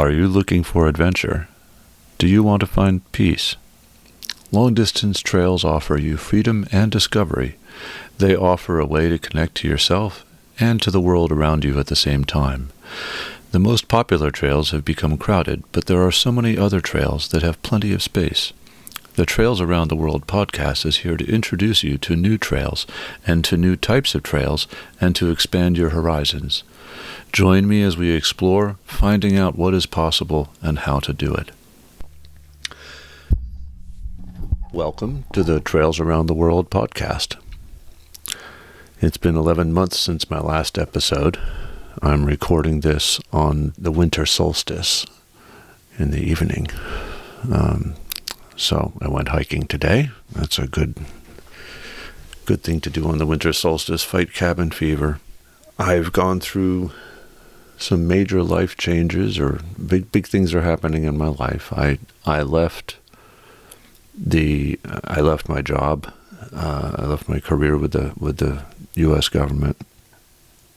Are you looking for adventure? Do you want to find peace? Long-distance trails offer you freedom and discovery. They offer a way to connect to yourself and to the world around you at the same time. The most popular trails have become crowded, but there are so many other trails that have plenty of space. The Trails Around the World podcast is here to introduce you to new trails and to new types of trails and to expand your horizons. Join me as we explore, finding out what is possible and how to do it. Welcome to the Trails Around the World podcast. It's been 11 months since my last episode. I'm recording this on the winter solstice in the evening. So I went hiking today. That's a good thing to do on the winter solstice, fight cabin fever. I've gone through some major life changes, or big things are happening in my life. I left my job. I left my career with the U.S. government,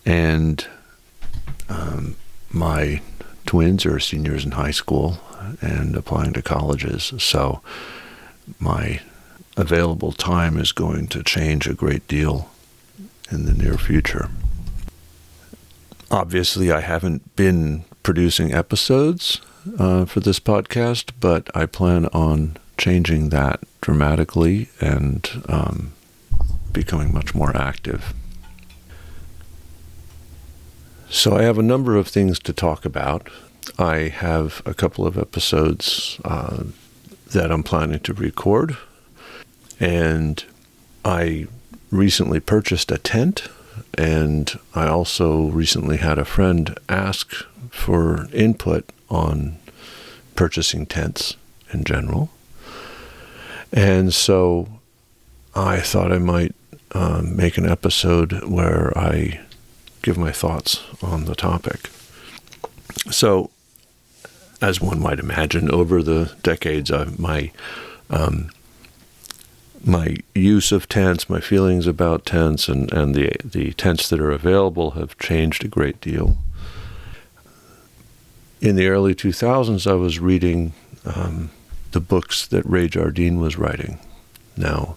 and my twins are seniors in high school and applying to colleges. So my available time is going to change a great deal in the near future. Obviously, I haven't been producing episodes for this podcast, but I plan on changing that dramatically and becoming much more active. So I have a number of things to talk about. I have a couple of episodes that I'm planning to record, and I recently purchased a tent. And I also recently had a friend ask for input on purchasing tents in general. And so I thought I might make an episode where I give my thoughts on the topic. So, as one might imagine, over the decades, my use of tents, my feelings about tents, and the tents that are available have changed a great deal. In the early 2000s, I was reading the books that Ray Jardine was writing. Now,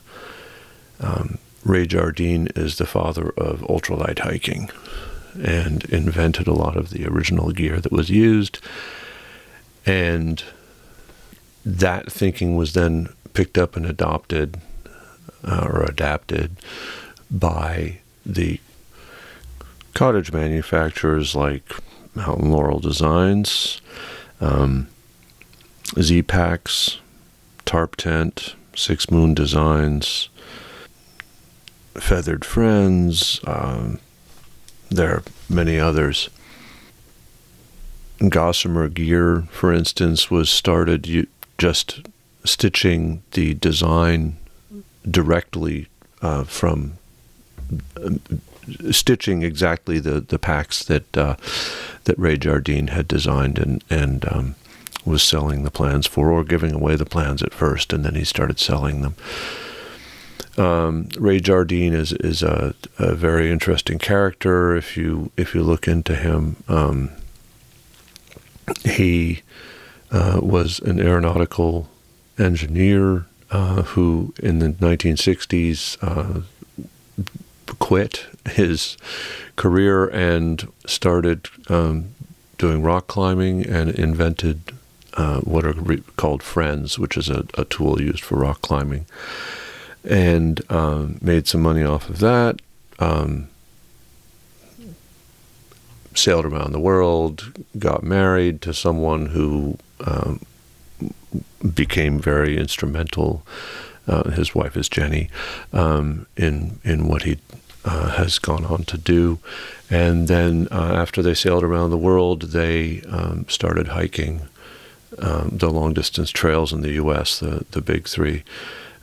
Ray Jardine is the father of ultralight hiking and invented a lot of the original gear that was used. And that thinking was then picked up and adopted by the cottage manufacturers like Mountain Laurel Designs, Z-Packs, Tarp Tent, Six Moon Designs, Feathered Friends. There are many others. Gossamer Gear, for instance, was started just stitching the design directly from stitching exactly the packs that Ray Jardine had designed and was selling the plans for, or giving away the plans at first, and then he started selling them. Ray Jardine is a very interesting character. If you look into him, he was an aeronautical engineer who in the 1960s quit his career and started doing rock climbing and invented what are called friends, which is a tool used for rock climbing, and made some money off of that. Sailed around the world, got married to someone who became very instrumental. His wife is Jenny, in what he has gone on to do. And then after they sailed around the world, they started hiking the long-distance trails in the U.S., the big three,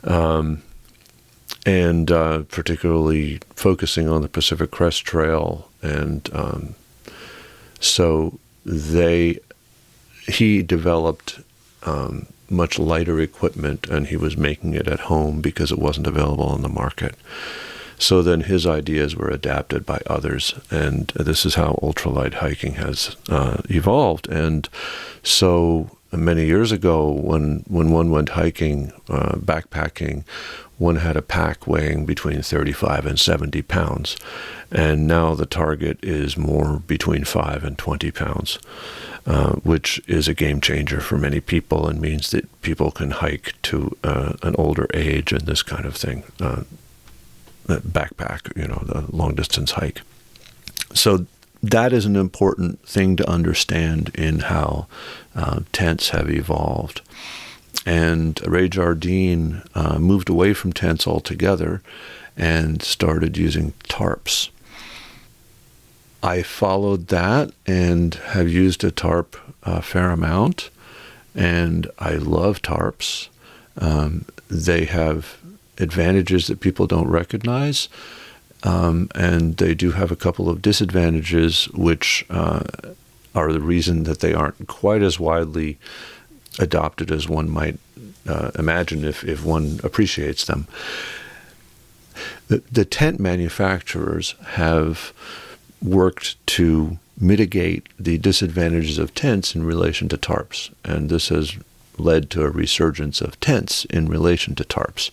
and particularly focusing on the Pacific Crest Trail. And so he developed much lighter equipment, and he was making it at home because it wasn't available on the market. So then his ideas were adapted by others, and this is how ultralight hiking has evolved. And so many years ago, when one went hiking, backpacking, one had a pack weighing between 35 and 70 pounds. And now the target is more between 5 and 20 pounds, which is a game changer for many people and means that people can hike to an older age and this kind of thing. Backpack, the long distance hike. So that is an important thing to understand in how tents have evolved. And Ray Jardine moved away from tents altogether and started using tarps. I followed that and have used a tarp a fair amount, and I love tarps. They have advantages that people don't recognize, and they do have a couple of disadvantages, which are the reason that they aren't quite as widely adopted as one might imagine if one appreciates them. The tent manufacturers have worked to mitigate the disadvantages of tents in relation to tarps, and this has led to a resurgence of tents in relation to tarps,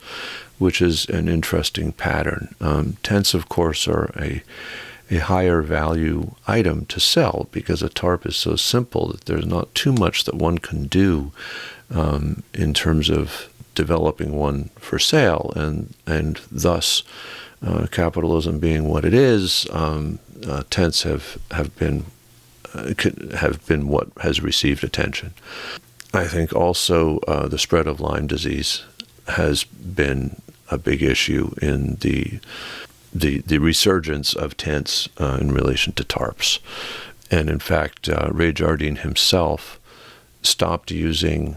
which is an interesting pattern. Tents, of course, are a higher value item to sell because a tarp is so simple that there's not too much that one can do in terms of developing one for sale, and thus capitalism being what it is, tents have been what has received attention. I think also the spread of Lyme disease has been a big issue in the resurgence of tents in relation to tarps. And in fact, Ray Jardine himself stopped using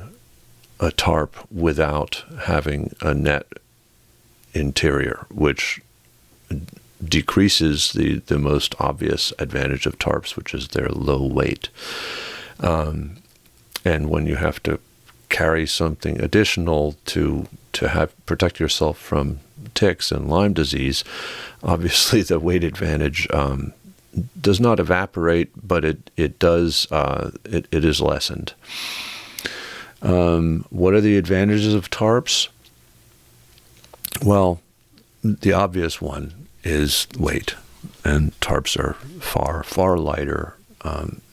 a tarp without having a net interior, which decreases the most obvious advantage of tarps, which is their low weight. And when you have to carry something additional to protect yourself from ticks and Lyme disease, obviously the weight advantage does not evaporate, but it does it is lessened. What are the advantages of tarps? Well, the obvious one is weight, and tarps are far lighter,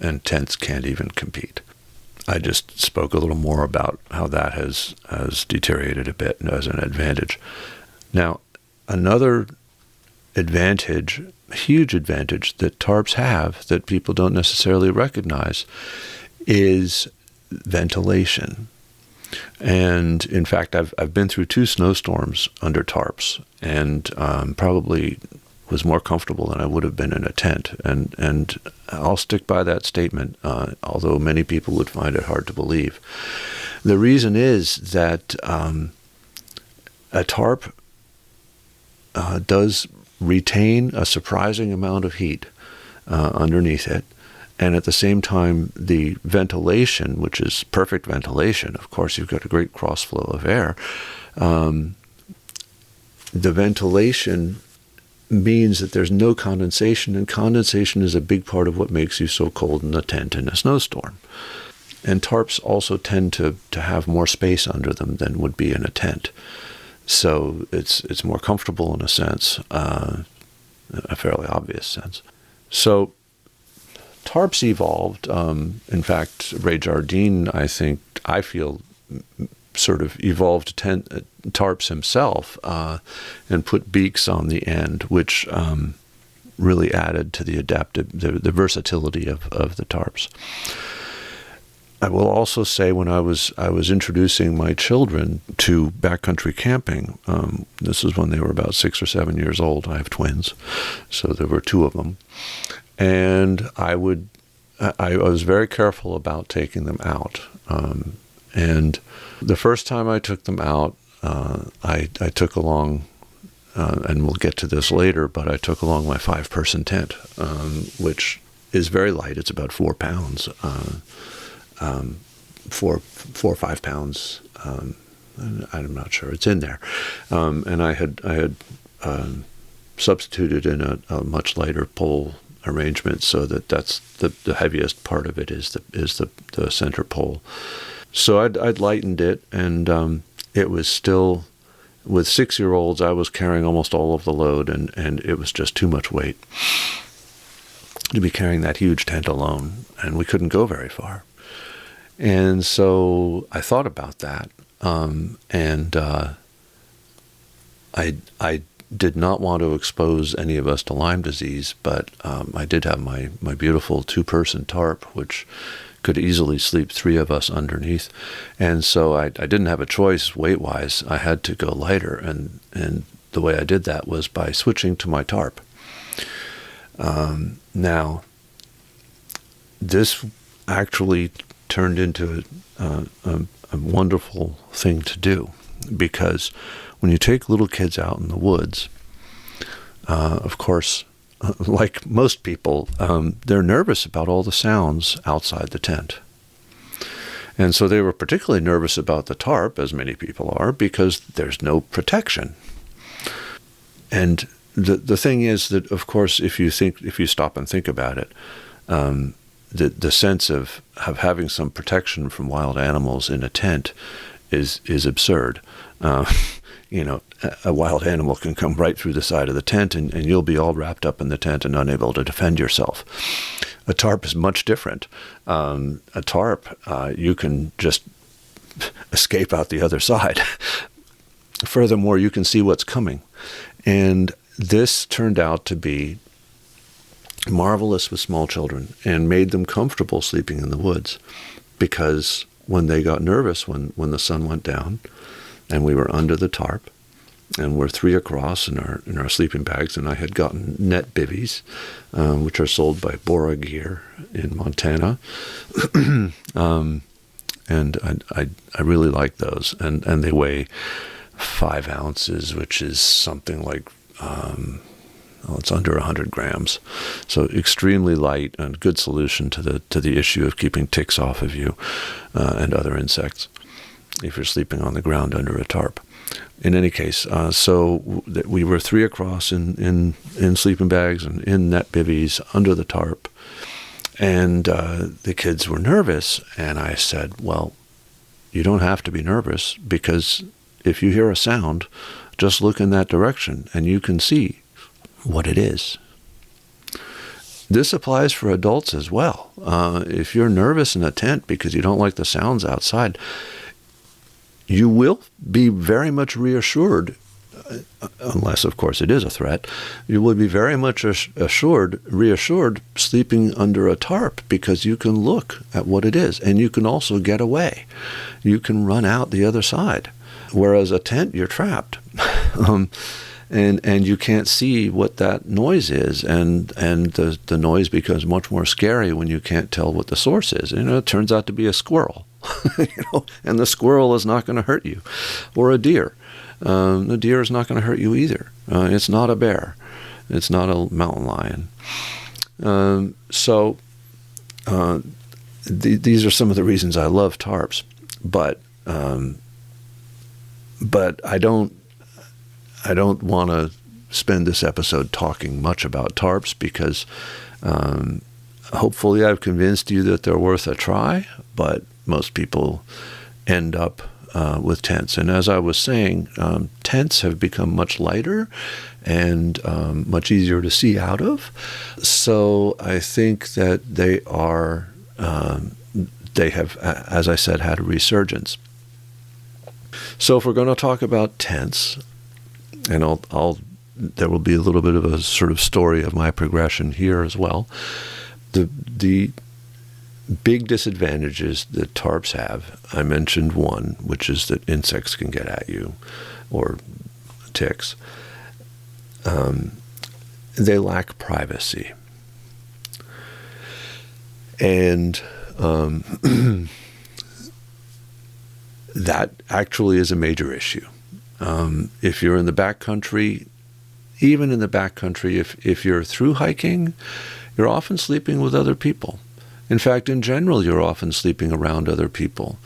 and tents can't even compete. I just spoke a little more about how that has deteriorated a bit as an advantage. Now, another advantage, huge advantage that tarps have that people don't necessarily recognize is ventilation. And in fact, I've been through 2 snowstorms under tarps, and probably was more comfortable than I would have been in a tent. And I'll stick by that statement, although many people would find it hard to believe. The reason is that a tarp does retain a surprising amount of heat underneath it. And at the same time, the ventilation, which is perfect ventilation, of course, you've got a great cross flow of air. The ventilation means that there's no condensation, and condensation is a big part of what makes you so cold in a tent in a snowstorm. And tarps also tend to have more space under them than would be in a tent. So it's more comfortable in a sense, a fairly obvious sense. So tarps evolved. In fact, Ray Jardine, I feel, sort of evolved tarps himself and put beaks on the end, which really added to the versatility of the tarps. I will also say, when I was introducing my children to backcountry camping, this was when they were about 6 or 7 years old. I have twins, so there were 2 of them. And I was very careful about taking them out. And the first time I took them out, I took along, and we'll get to this later, but I took along my 5-person tent, which is very light. It's about 4 pounds, 4 or 5 pounds. I'm not sure. It's in there. And I had substituted in a much lighter pole arrangement, so that's the heaviest part of it is the center pole. So I'd lightened it, and it was still, with 6-year-olds, I was carrying almost all of the load, and it was just too much weight to be carrying that huge tent alone, and we couldn't go very far. And so I thought about that, and I did not want to expose any of us to Lyme disease, but I did have my beautiful 2-person tarp, which could easily sleep 3 of us underneath. And so I didn't have a choice weight-wise. I had to go lighter, and the way I did that was by switching to my tarp. Now, this actually turned into a wonderful thing to do, because when you take little kids out in the woods, of course, like most people, they're nervous about all the sounds outside the tent. And so they were particularly nervous about the tarp, as many people are, because there's no protection. And the thing is that, of course, if you stop and think about it, the sense of having some protection from wild animals in a tent is absurd. A wild animal can come right through the side of the tent, and you'll be all wrapped up in the tent and unable to defend yourself. A tarp is much different. A tarp, you can just escape out the other side. Furthermore, you can see what's coming. And this turned out to be marvelous with small children and made them comfortable sleeping in the woods, because when they got nervous when the sun went down and we were under the tarp and we're 3 across in our sleeping bags, and I had gotten net bivvies, which are sold by Bora Gear in Montana, and I really like those, and they weigh 5 ounces, which is something like it's under 100 grams, so extremely light and good solution to the issue of keeping ticks off of you and other insects if you're sleeping on the ground under a tarp. In any case, so we were 3 across in sleeping bags and in net bivvies under the tarp, and the kids were nervous, and I said, well, you don't have to be nervous, because if you hear a sound, just look in that direction and you can see what it is. This applies for adults as well. If you're nervous in a tent because you don't like the sounds outside, you will be very much reassured, unless, of course, it is a threat. You will be very much reassured sleeping under a tarp, because you can look at what it is, and you can also get away. You can run out the other side. Whereas a tent, you're trapped. And you can't see what that noise is, and the noise becomes much more scary when you can't tell what the source is. It turns out to be a squirrel, and the squirrel is not going to hurt you, or a deer. The deer is not going to hurt you either. It's not a bear. It's not a mountain lion. These are some of the reasons I love tarps, but I don't want to spend this episode talking much about tarps, because hopefully I've convinced you that they're worth a try, but most people end up with tents. And as I was saying, tents have become much lighter and much easier to see out of. So I think that they have, as I said, had a resurgence. So if we're going to talk about tents, and there will be a little bit of a sort of story of my progression here as well. The big disadvantages that tarps have, I mentioned one, which is that insects can get at you, or ticks. They lack privacy. And that actually is a major issue. If you're in the backcountry, even in the backcountry, if you're through hiking, you're often sleeping with other people. In fact, in general, you're often sleeping around other people.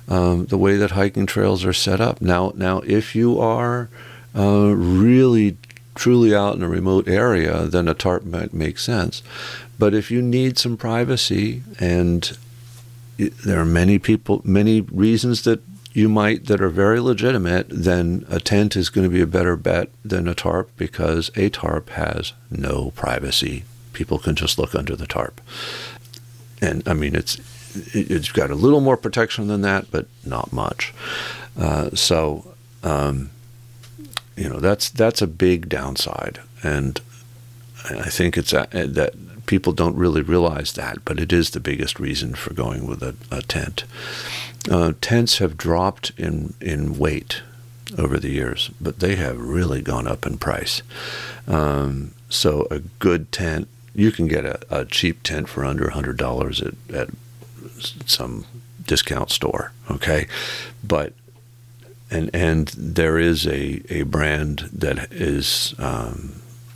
The way that hiking trails are set up. Now, if you are really truly out in a remote area, then a tarp might make sense. But if you need some privacy, and there are many reasons that are very legitimate, then a tent is going to be a better bet than a tarp, because a tarp has no privacy. People can just look under the tarp. And I mean, it's got a little more protection than that, but not much. That's a big downside. And I think it's that people don't really realize that, but it is the biggest reason for going with a tent. Tents have dropped in weight over the years, but they have really gone up in price. So a good tent, you can get a cheap tent for under $100 at some discount store, okay? But and there is a brand that is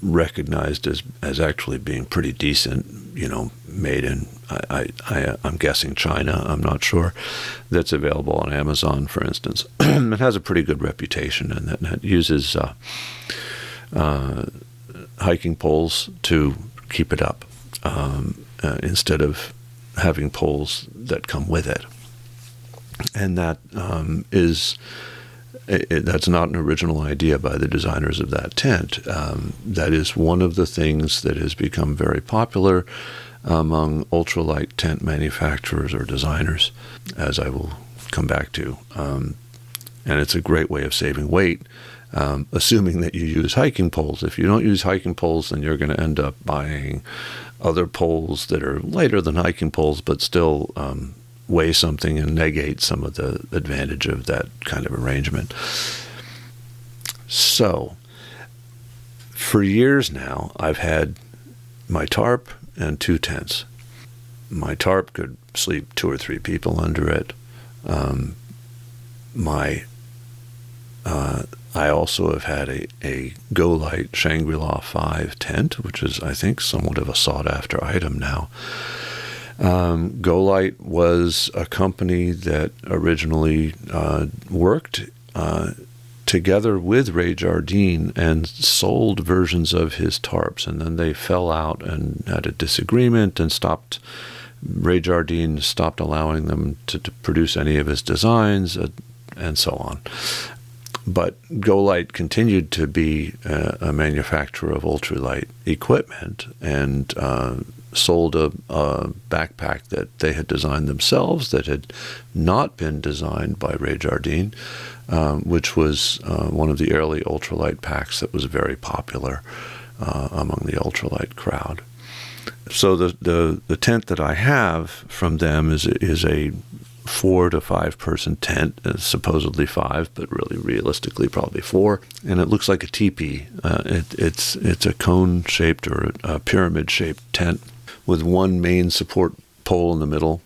recognized as actually being pretty decent, made in, I'm guessing China, I'm not sure, that's available on Amazon, for instance. It has a pretty good reputation, and that uses hiking poles to keep it up, instead of having poles that come with it. And that that's not an original idea by the designers of that tent. That is one of the things that has become very popular among ultralight tent manufacturers or designers, as I will come back to. And it's a great way of saving weight, assuming that you use hiking poles. If you don't use hiking poles, then you're going to end up buying other poles that are lighter than hiking poles, but still weigh something and negate some of the advantage of that kind of arrangement. So, for years now, I've had my tarp and 2 tents. My tarp could sleep 2 or 3 people under it. I also have had a Go-Lite Shangri-La 5 tent, which is, I think, somewhat of a sought-after item now. Go-Lite was a company that originally worked together with Ray Jardine and sold versions of his tarps, and then they fell out and had a disagreement and Ray Jardine stopped allowing them to produce any of his designs, and so on. But Go-Lite continued to be a manufacturer of ultralight equipment, and sold a backpack that they had designed themselves that had not been designed by Ray Jardine, which was one of the early ultralight packs that was very popular among the ultralight crowd. So the tent that I have from them is a 4 to 5 person tent, supposedly 5, but really realistically probably 4, and it looks like a teepee. It's a cone-shaped or a pyramid-shaped tent with one main support pole in the middle,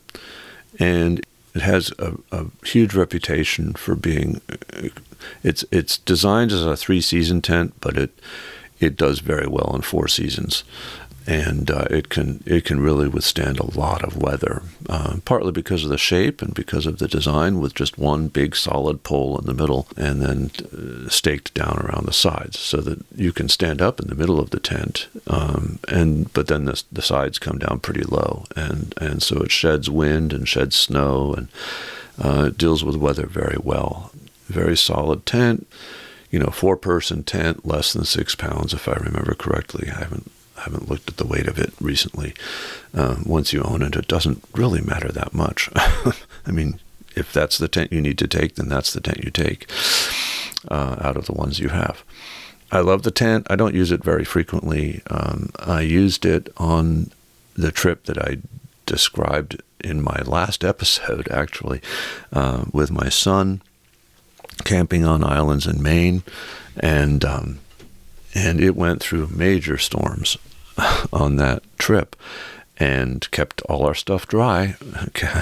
and it has a huge reputation for being. It's designed as a 3-season tent, but it does very well in 4 seasons. And it can really withstand a lot of weather, partly because of the shape and because of the design, with just one big solid pole in the middle and then staked down around the sides, so that you can stand up in the middle of the tent, but then the sides come down pretty low, and so it sheds wind and sheds snow, and it deals with weather very well. Very solid tent, 4-person tent, less than 6 pounds, if I remember correctly. I haven't looked at the weight of it recently. Once you own it, it doesn't really matter that much. I mean, if that's the tent you need to take, then that's the tent you take out of the ones you have. I love the tent. I don't use it very frequently. I used it on the trip that I described in my last episode, actually, with my son, camping on islands in Maine, and it went through major storms on that trip, and kept all our stuff dry,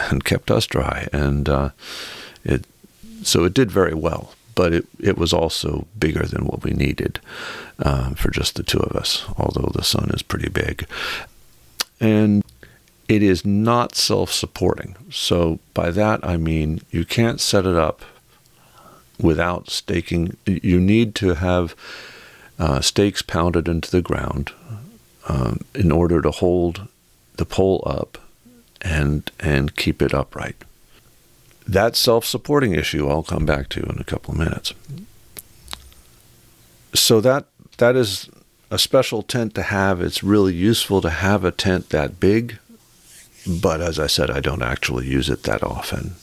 and kept us dry, and it did very well. But it was also bigger than what we needed for just the 2 of us, although the sun is pretty big. And it is not self-supporting. So by that I mean you can't set it up without staking. You need to have stakes pounded into the ground in order to hold the pole up and keep it upright. That self-supporting issue I'll come back to in a couple of minutes. So that is a special tent to have. It's really useful to have a tent that big, but as I said, I don't actually use it that often.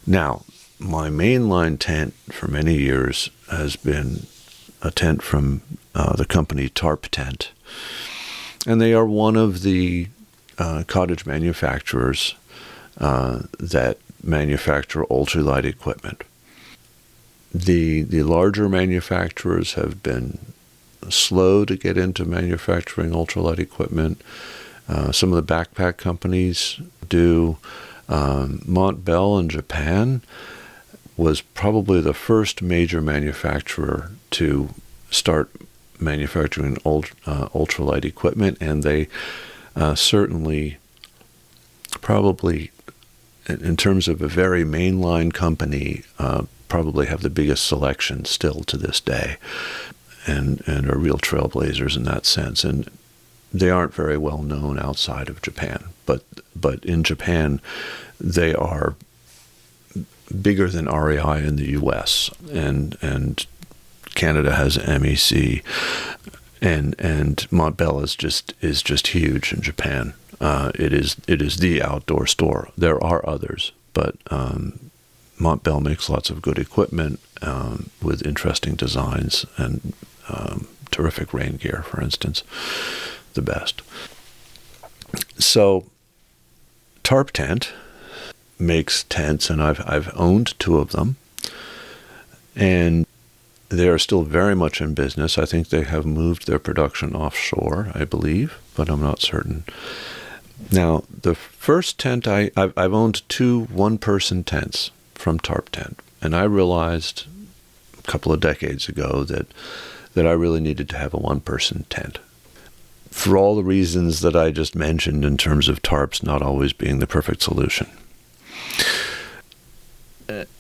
Now, my mainline tent for many years has been a tent from the company Tarp Tent, and they are one of the cottage manufacturers that manufacture ultralight equipment. The larger manufacturers have been slow to get into manufacturing ultralight equipment. Some of the backpack companies do. Montbell in Japan was probably the first major manufacturer to start manufacturing ultralight equipment, and they certainly, probably in terms of a very mainline company, probably have the biggest selection still to this day, and are real trailblazers in that sense. And they aren't very well known outside of Japan, but in Japan, they are bigger than REI in the U.S. and Canada has MEC, and Montbell is just huge in Japan. It is the outdoor store. There are others, but Montbell makes lots of good equipment with interesting designs and terrific rain gear, for instance, the best. So Tarp Tent makes tents, and I've owned two of them, and they are still very much in business. I think they have moved their production offshore, I believe, but I'm not certain. Now, the first tent, I've owned two one-person tents from Tarp Tent, and I realized a couple of decades ago that I really needed to have a one-person tent. For all the reasons that I just mentioned in terms of tarps not always being the perfect solution.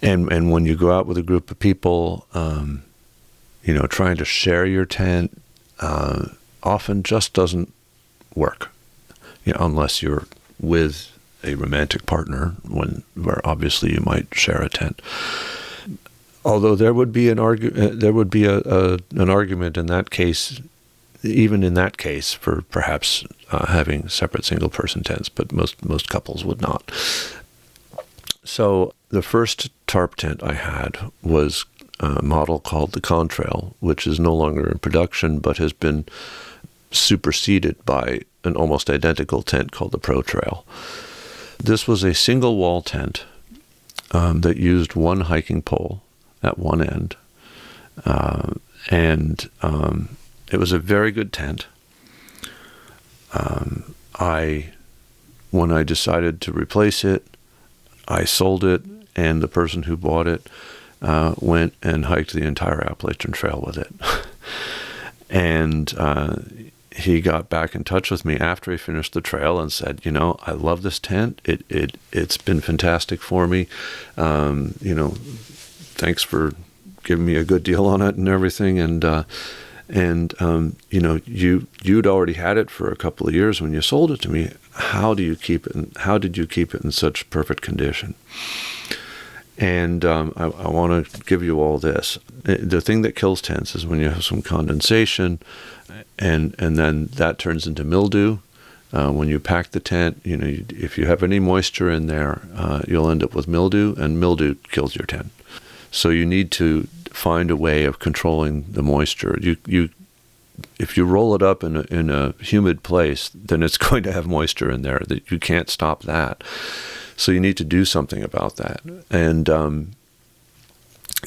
And when you go out with a group of people, trying to share your tent often just doesn't work, unless you're with a romantic partner, where obviously you might share a tent. Although there would be an argument in that case, even in that case, for perhaps having separate single-person tents, but most couples would not. So the first tarp tent I had was a model called the Contrail, which is no longer in production, but has been superseded by an almost identical tent called the Pro Trail. This was a single-wall tent that used one hiking pole at one end, and it was a very good tent. When I decided to replace it, I sold it, and the person who bought it went and hiked the entire Appalachian Trail with it. And he got back in touch with me after he finished the trail and said, I love this tent. It's been fantastic for me. Thanks for giving me a good deal on it and everything. And you'd already had it for a couple of years when you sold it to me. How did you keep it in such perfect condition? And I want to give you all this. The thing that kills tents is when you have some condensation, and then that turns into mildew. When you pack the tent, if you have any moisture in there, you'll end up with mildew, and mildew kills your tent. So you need to find a way of controlling the moisture. If you roll it up in a humid place, then it's going to have moisture in there. That you can't stop that. So you need to do something about that. And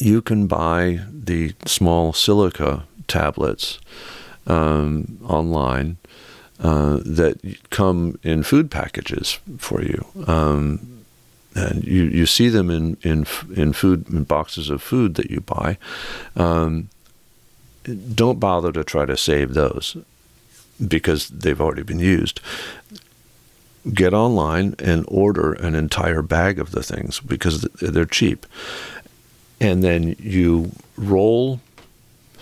you can buy the small silica tablets online that come in food packages for you. And you see them in food, in boxes of food that you buy. Don't bother to try to save those because they've already been used. Get online and order an entire bag of the things because they're cheap. And then you roll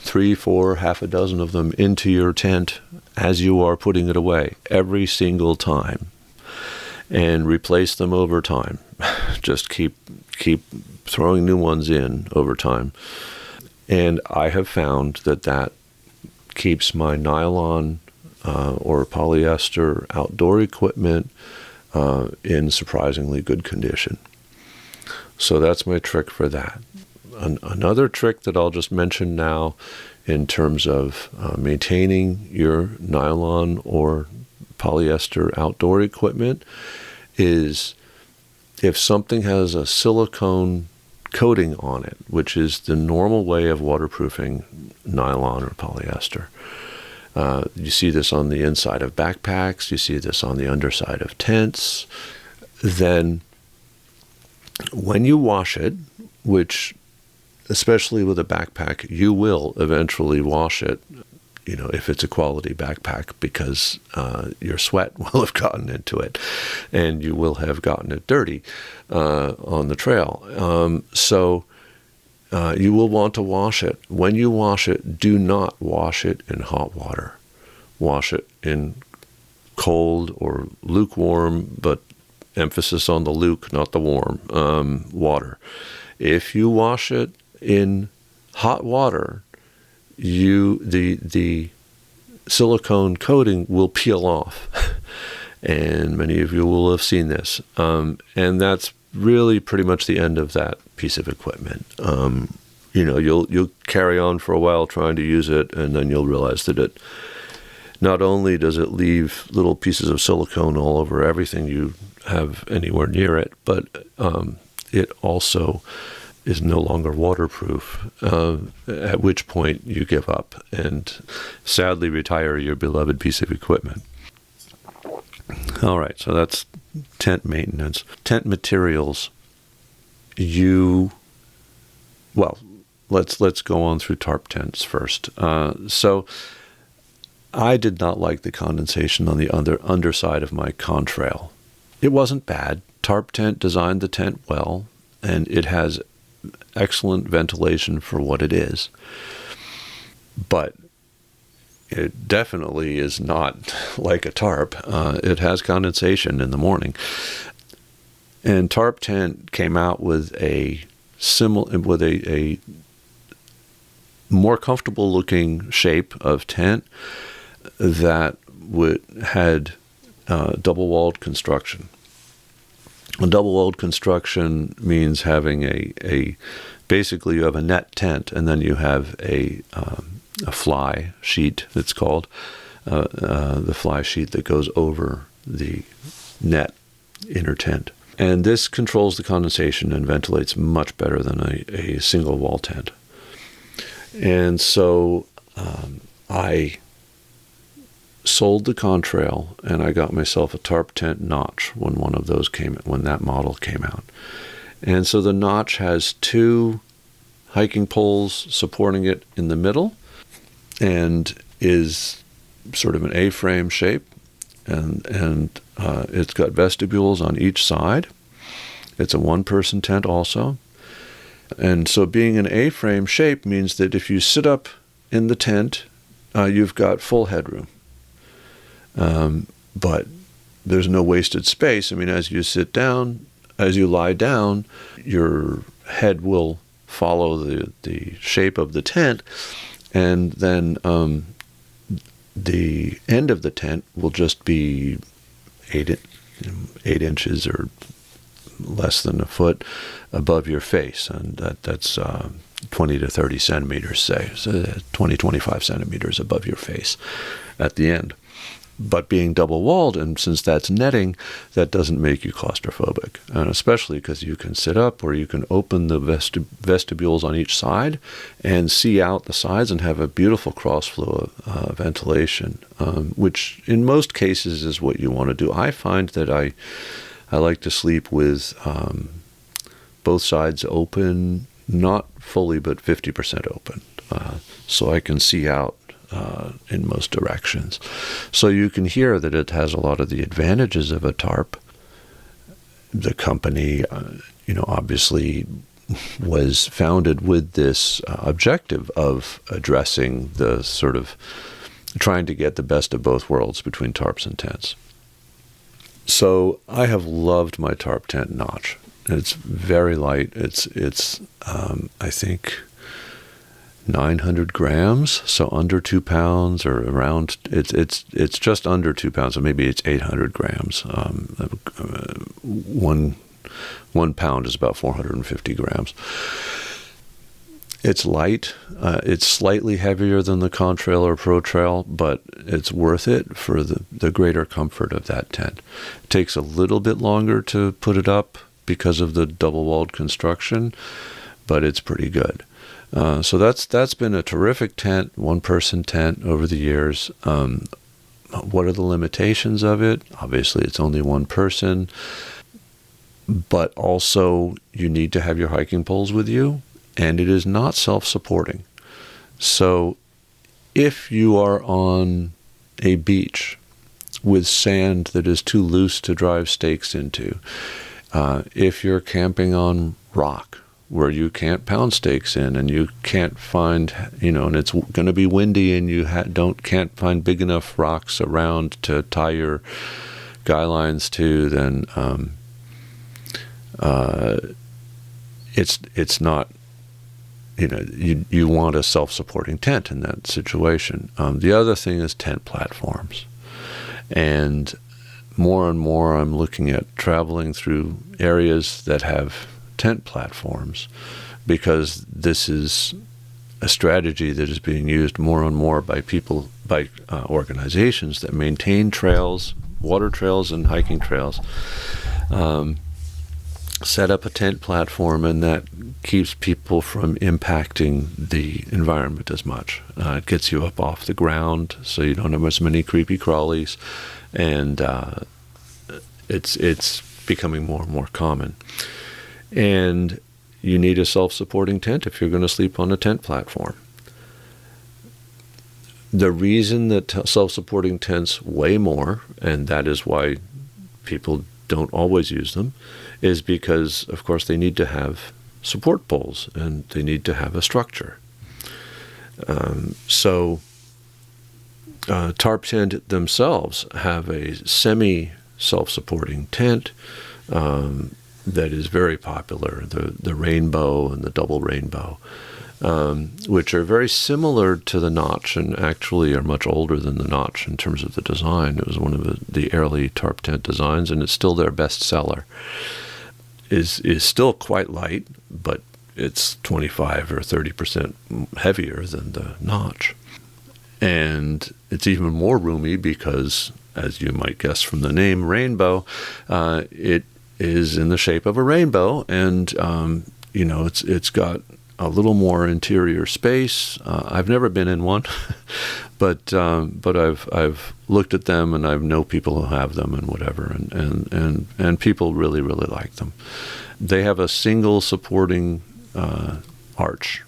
3, 4, half a dozen of them into your tent as you are putting it away every single time, and replace them over time. Just keep throwing new ones in over time. And I have found that keeps my nylon or polyester outdoor equipment in surprisingly good condition. So that's my trick for that. Another trick that I'll just mention now in terms of maintaining your nylon or polyester outdoor equipment is if something has a silicone coating on it, which is the normal way of waterproofing nylon or polyester. You see this on the inside of backpacks, you see this on the underside of tents. Then when you wash it, which especially with a backpack, you will eventually wash it, if it's a quality backpack, because your sweat will have gotten into it and you will have gotten it dirty on the trail. So you will want to wash it. When you wash it, do not wash it in hot water. Wash it in cold or lukewarm, but emphasis on the luke, not the warm, water. If you wash it in hot water, the silicone coating will peel off. And many of you will have seen this. And that's really pretty much the end of that piece of equipment. You'll carry on for a while trying to use it, and then you'll realize that it not only does it leave little pieces of silicone all over everything you have anywhere near it, but it also is no longer waterproof, at which point you give up and sadly retire your beloved piece of equipment. All right, so that's tent maintenance. Tent materials. Let's go on through tarp tents first. So I did not like the condensation on the underside of my contrail. It wasn't bad. Tarp tent designed the tent well, and it has excellent ventilation for what it is. But it definitely is not like a tarp. It has condensation in the morning. And tarp tent came out with a more comfortable looking shape of tent that had double-walled construction. A double-walled construction means having basically you have a net tent, and then you have a fly sheet, it's called, the fly sheet that goes over the net inner tent. And this controls the condensation and ventilates much better than a single wall tent. And so I sold the contrail, and I got myself a tarp tent notch when that model came out. And so the notch has 2 hiking poles supporting it in the middle, and is sort of an A-frame shape, and it's got vestibules on each side. It's a one-person tent also. And so being an A-frame shape means that if you sit up in the tent, you've got full headroom. But there's no wasted space. I mean, as you lie down, your head will follow the shape of the tent, and then the end of the tent will just be 8 inches or less than a foot above your face, and that's 20 to 30 centimeters, say, so 20, 25 centimeters above your face at the end. But being double-walled, and since that's netting, that doesn't make you claustrophobic, and especially because you can sit up, or you can open the vestibules on each side and see out the sides and have a beautiful cross-flow of ventilation, which in most cases is what you want to do. I find that I like to sleep with both sides open, not fully, but 50% open, so I can see out in most directions. So you can hear that it has a lot of the advantages of a tarp. The company, obviously was founded with this objective of addressing the sort of trying to get the best of both worlds between tarps and tents. So I have loved my tarp tent Notch. It's very light. It's I think 900 grams, so under 2 pounds, or around. It's just under 2 pounds, so maybe it's 800 grams. 1 pound is about 450 grams. It's light. It's slightly heavier than the Contrail or Pro Trail, but it's worth it for the greater comfort of that tent. It takes a little bit longer to put it up because of the double-walled construction, but it's pretty good. So that's been a terrific tent, one-person tent over the years. What are the limitations of it? Obviously, it's only one person, but also you need to have your hiking poles with you, and it is not self-supporting. So if you are on a beach with sand that is too loose to drive stakes into, if you're camping on rock where you can't pound stakes in, and you can't find, and it's going to be windy, and you can't find big enough rocks around to tie your guy lines to, then it's not, you want a self-supporting tent in that situation. The other thing is tent platforms. And more and more I'm looking at traveling through areas that have tent platforms, because this is a strategy that is being used more and more by organizations that maintain trails, water trails and hiking trails. Set up a tent platform, and that keeps people from impacting the environment as much. It gets you up off the ground, so you don't have as many creepy crawlies, and it's becoming more and more common. And you need a self-supporting tent if you're going to sleep on a tent platform. The reason that self-supporting tents weigh more, and that is why people don't always use them, is because, of course, they need to have support poles, and they need to have a structure. Tarp tent themselves have a semi-self-supporting tent that is very popular, the rainbow and the double rainbow, which are very similar to the Notch, and actually are much older than the Notch in terms of the design. It was one of the early tarp tent designs, and it's still their best seller. Is still quite light, but it's 25 or 30% heavier than the Notch. And it's even more roomy because, as you might guess from the name, rainbow, it is in the shape of a rainbow, and it's got a little more interior space. I've never been in one, but I've looked at them, and I know people who have them and whatever, and people really, really like them. They have a single supporting arch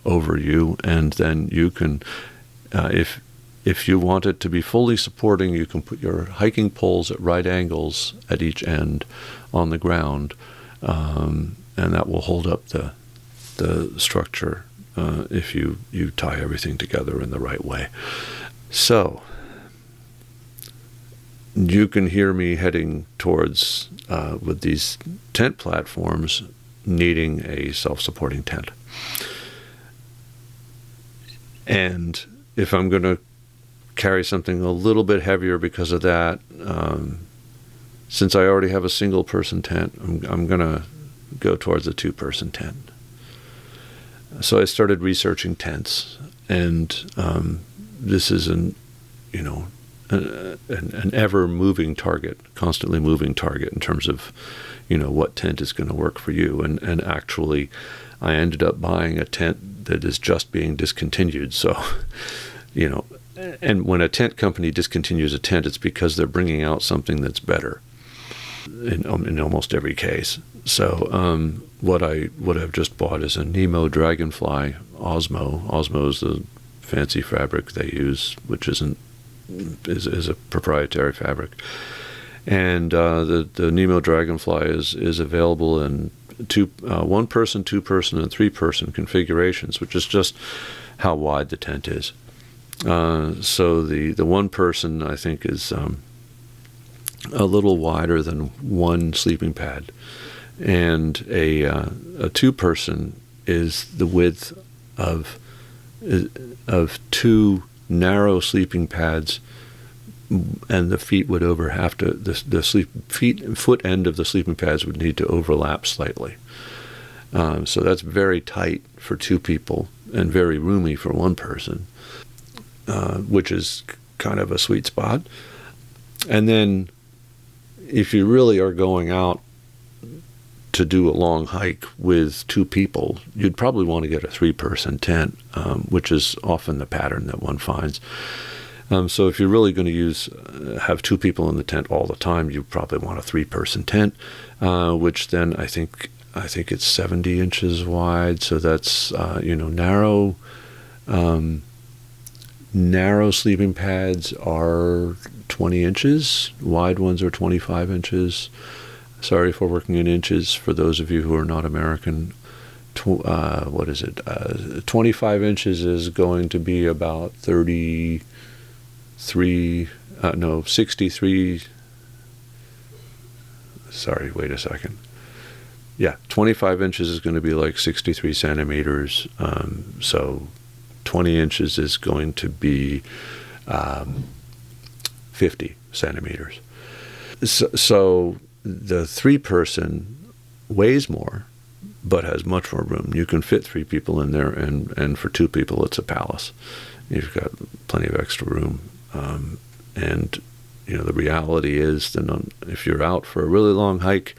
over you, and then you can, if you want it to be fully supporting, you can put your hiking poles at right angles at each end on the ground, and that will hold up the structure if you tie everything together in the right way. So you can hear me heading towards, with these tent platforms, needing a self-supporting tent. And if I'm going to carry something a little bit heavier because of that, since I already have a single-person tent, I'm going to go towards a two-person tent. So I started researching tents, and this is an ever-moving target, constantly moving target in terms of, what tent is going to work for you. And actually, I ended up buying a tent that is just being discontinued. So, and when a tent company discontinues a tent, it's because they're bringing out something that's better in almost every case. So what I've just bought is a Nemo Dragonfly Osmo. Osmo is the fancy fabric they use, which is a proprietary fabric. And the Nemo Dragonfly is available in one person, two person, and three person configurations, which is just how wide the tent is. So the one person, I think, is a little wider than one sleeping pad, and a two person is the width of two narrow sleeping pads, and the feet would have to the foot end of the sleeping pads would need to overlap slightly. So that's very tight for two people and very roomy for one person, which is kind of a sweet spot. And then if you really are going out to do a long hike with two people, you'd probably want to get a three-person tent, which is often the pattern that one finds. So if you're really going to have two people in the tent all the time, you probably want a three-person tent, which then I think it's 70 inches wide. So that's narrow sleeping pads are 20 inches. Wide ones are 25 inches. Sorry for working in inches for those of you who are not American. 25 inches is going to be about 63. Sorry, wait a second. Yeah, 25 inches is going to be like 63 centimeters. So 20 inches is going to be 50 centimeters. So the three-person weighs more, but has much more room. You can fit three people in there, and for two people, it's a palace. You've got plenty of extra room. And the reality is that if you're out for a really long hike,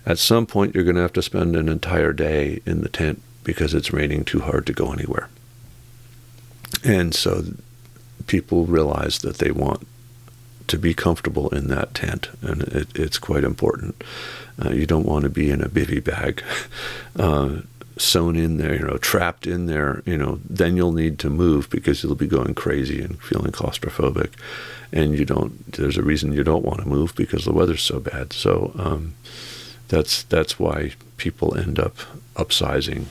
at some point you're going to have to spend an entire day in the tent because it's raining too hard to go anywhere. And so people realize that they want to be comfortable in that tent, and it's quite important. You don't want to be in a bivy bag, sewn in there, trapped in there. Then you'll need to move because you'll be going crazy and feeling claustrophobic, and there's a reason you don't want to move because the weather's so bad. So that's why people end up upsizing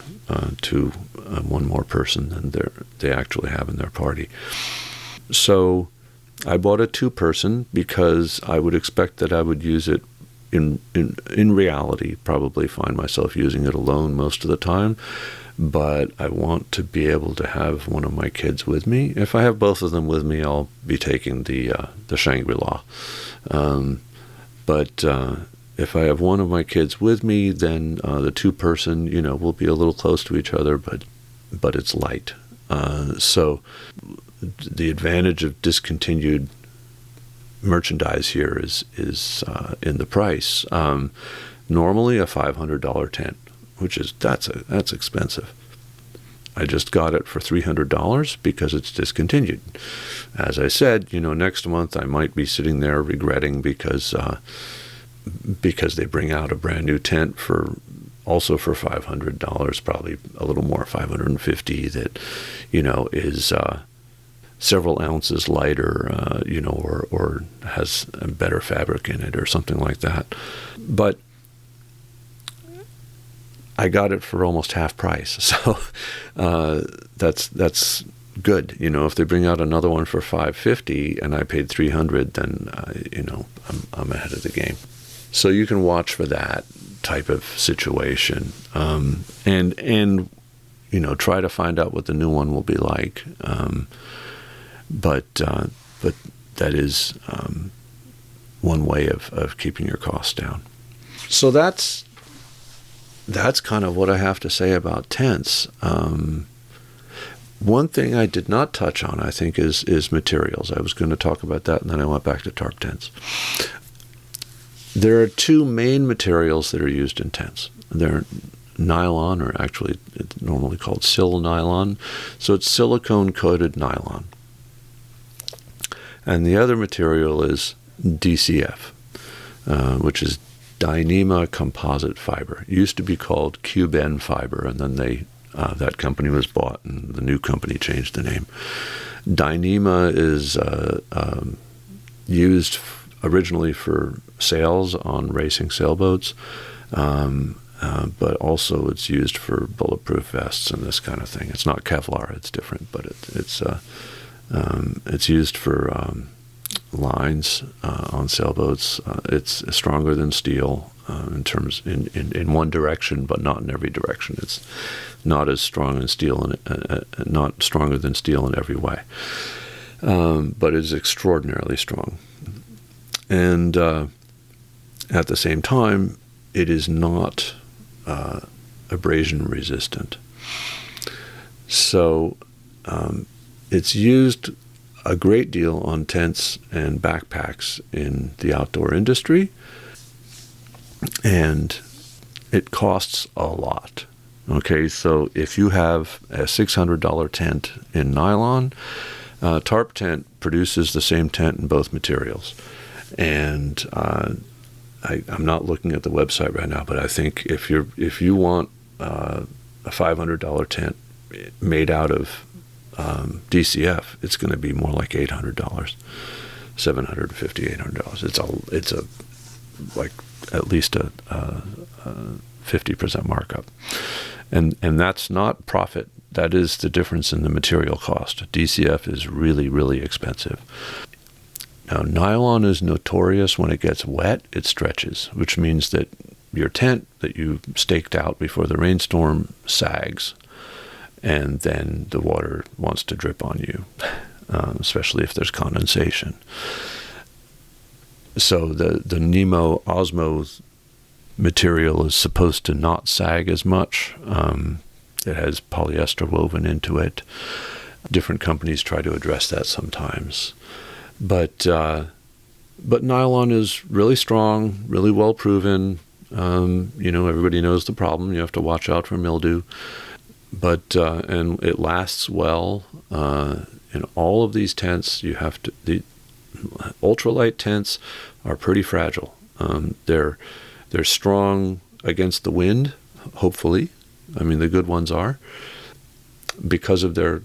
to one more person than they actually have in their party. So I bought a two-person because I would expect that I would use it in reality, probably find myself using it alone most of the time, but I want to be able to have one of my kids with me. If I have both of them with me, I'll be taking the Shangri-La. But if I have one of my kids with me, then the two-person, will be a little close to each other, but it's light. So the advantage of discontinued merchandise here is in the price. Normally a $500 tent, that's expensive. I just got it for $300 because it's discontinued. As I said, next month I might be sitting there regretting because they bring out a brand new tent for $500, probably a little more, $550, that is several ounces lighter, or has a better fabric in it or something like that. But I got it for almost half price, so that's good. If they bring out another one for $550 and I paid $300, then I'm ahead of the game. So you can watch for that type of situation, and try to find out what the new one will be like. But that is one way of keeping your costs down. So that's kind of what I have to say about tents. One thing I did not touch on, I think, is materials. I was going to talk about that, and then I went back to tarp tents. There are two main materials that are used in tents. They're nylon, or actually it's normally called sil nylon. So it's silicone-coated nylon. And the other material is DCF, which is Dyneema composite fiber. It used to be called Cuben fiber, and then that company was bought, and the new company changed the name. Dyneema is used originally for sails on racing sailboats, but also it's used for bulletproof vests and this kind of thing. It's not Kevlar; it's different, but it's used for lines on sailboats. It's stronger than steel in one direction, but not in every direction. It's not as strong as steel, not stronger than steel in every way, but it is extraordinarily strong. And at the same time, it is not abrasion resistant. So it's used a great deal on tents and backpacks in the outdoor industry, and it costs a lot. Okay, so if you have a $600 tent in nylon, tarp tent produces the same tent in both materials. And I'm not looking at the website right now, but I think if you want a $500 tent made out of DCF, it's going to be more like $800, $750, $800. It's a like at least a 50% markup, and that's not profit. That is the difference in the material cost. DCF is really, really expensive. Now, nylon is notorious when it gets wet, it stretches, which means that your tent that you staked out before the rainstorm sags, and then the water wants to drip on you, especially if there's condensation. So the Nemo Osmo material is supposed to not sag as much. It has polyester woven into it. Different companies try to address that sometimes. But nylon is really strong, really well proven. Everybody knows the problem. You have to watch out for mildew. But and it lasts well. In all of these tents, the ultralight tents are pretty fragile. They're strong against the wind, hopefully. I mean, the good ones are, because of the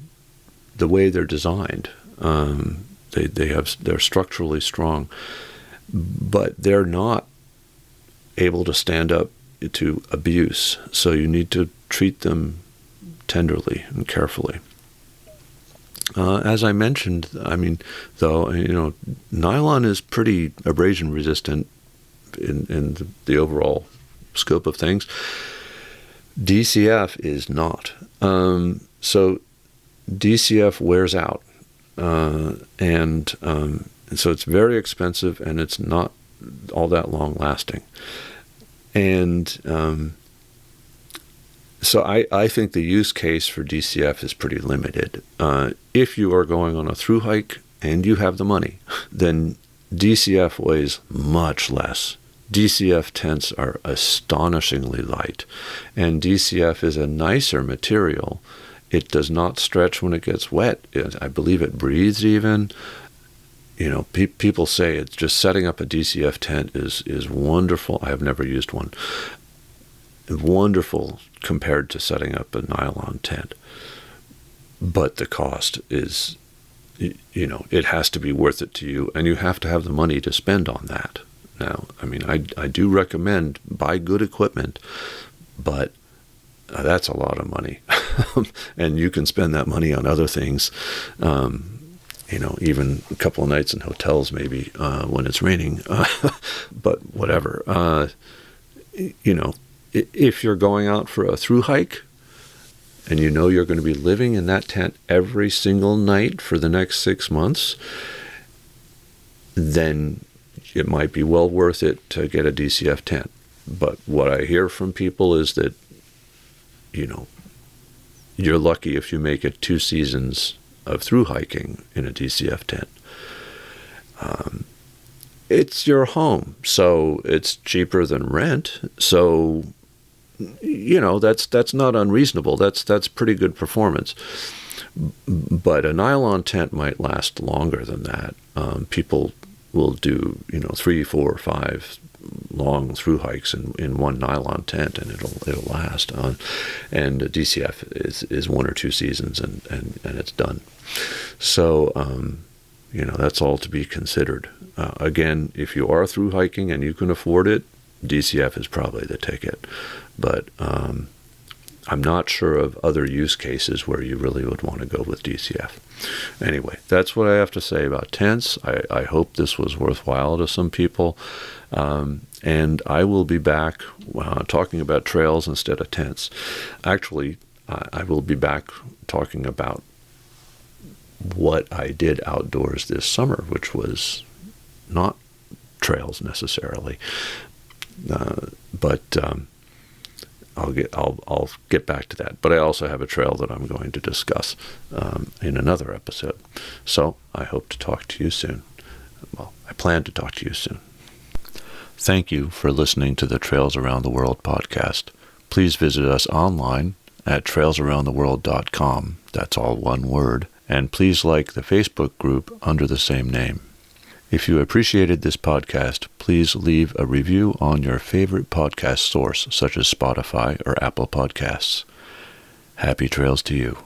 way they're designed. They're structurally strong, but they're not able to stand up to abuse. So you need to treat them tenderly and carefully. As I mentioned, nylon is pretty abrasion resistant in the overall scope of things. DCF is not. So DCF wears out. And so it's very expensive, and it's not all that long lasting. And so I think the use case for DCF is pretty limited. If you are going on a thru hike and you have the money, then DCF weighs much less. DCF tents are astonishingly light, and DCF is a nicer material. It does not stretch when it gets wet. I believe it breathes even. People say it's just setting up a DCF tent is wonderful. I have never used one. Wonderful compared to setting up a nylon tent. But the cost is, it has to be worth it to you, and you have to have the money to spend on that. Now, I do recommend buy good equipment, but that's a lot of money. And you can spend that money on other things, even a couple of nights in hotels maybe when it's raining. But whatever. If you're going out for a thru hike and you're going to be living in that tent every single night for the next 6 months, then it might be well worth it to get a DCF tent. But what I hear from people is that, you're lucky if you make it 2 seasons of thru hiking in a DCF tent. It's your home, so it's cheaper than rent. So, that's not unreasonable. That's pretty good performance. But a nylon tent might last longer than that. People will do 3, 4, 5 long thru hikes in one nylon tent, and it'll last. And DCF is 1 or 2 seasons, and it's done. So that's all to be considered. Again, if you are thru hiking and you can afford it, DCF is probably the ticket. But I'm not sure of other use cases where you really would want to go with DCF. Anyway, that's what I have to say about tents. I hope this was worthwhile to some people. And I will be back talking about trails instead of tents. Actually, I will be back talking about what I did outdoors this summer, which was not trails necessarily. But I'll get back to that. But I also have a trail that I'm going to discuss in another episode. So I hope to talk to you soon. Well, I plan to talk to you soon. Thank you for listening to the Trails Around the World podcast. Please visit us online at trailsaroundtheworld.com. That's all one word. And please like the Facebook group under the same name. If you appreciated this podcast, please leave a review on your favorite podcast source, such as Spotify or Apple Podcasts. Happy trails to you.